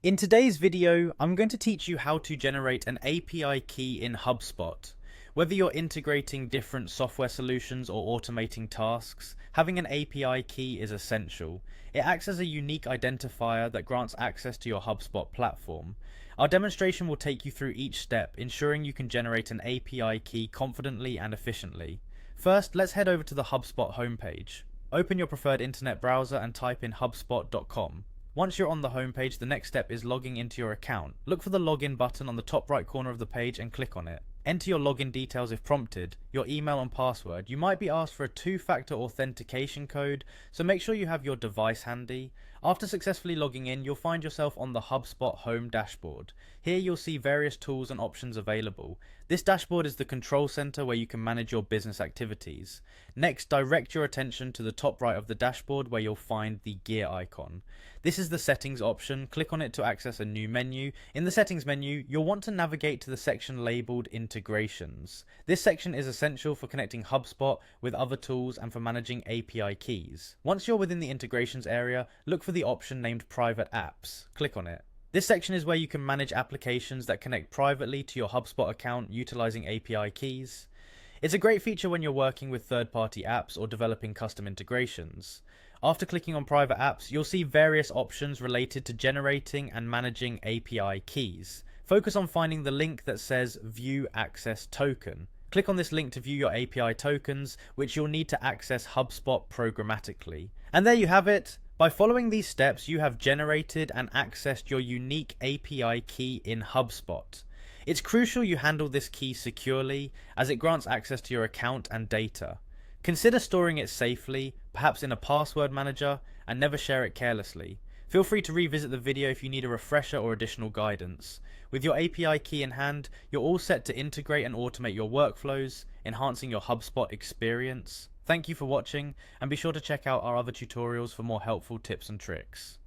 In today's video, I'm going to teach you how to generate an API key in Hubspot. Whether you're integrating different software solutions or automating tasks, having an API key is essential. It acts as a unique identifier that grants access to your Hubspot platform. Our demonstration will take you through each step, ensuring you can generate an API key confidently and efficiently. First, let's head over to the Hubspot homepage. Open your preferred internet browser and type in hubspot.com. Once you're on the homepage, the next step is logging into your account. Look for the login button on the top right corner of the page and click on it. Enter your login details if prompted, your email and password. You might be asked for a two-factor authentication code, so make sure you have your device handy. After successfully logging in, you'll find yourself on the Hubspot home dashboard. Here you'll see various tools and options available. This dashboard is the control center where you can manage your business activities. Next, direct your attention to the top right of the dashboard where you'll find the gear icon. This is the settings option. Click on it to access a new menu. In the settings menu, you'll want to navigate to the section labeled integrations. This section is essential for connecting Hubspot with other tools and for managing API keys. Once you're within the integrations area, look for the option named private apps. Click on it. This section is where you can manage applications that connect privately to your Hubspot account utilizing API keys. It's a great feature when you're working with third-party apps or developing custom integrations. After clicking on private apps, you'll see various options related to generating and managing API keys. Focus on finding the link that says View Access Token. Click on this link to view your API tokens, which you'll need to access Hubspot programmatically. And there you have it. By following these steps, you have generated and accessed your unique API key in Hubspot. It's crucial you handle this key securely, as it grants access to your account and data. Consider storing it safely, perhaps in a password manager, and never share it carelessly. Feel free to revisit the video if you need a refresher or additional guidance. With your API key in hand, you're all set to integrate and automate your workflows, enhancing your Hubspot experience. Thank you for watching, and be sure to check out our other tutorials for more helpful tips and tricks.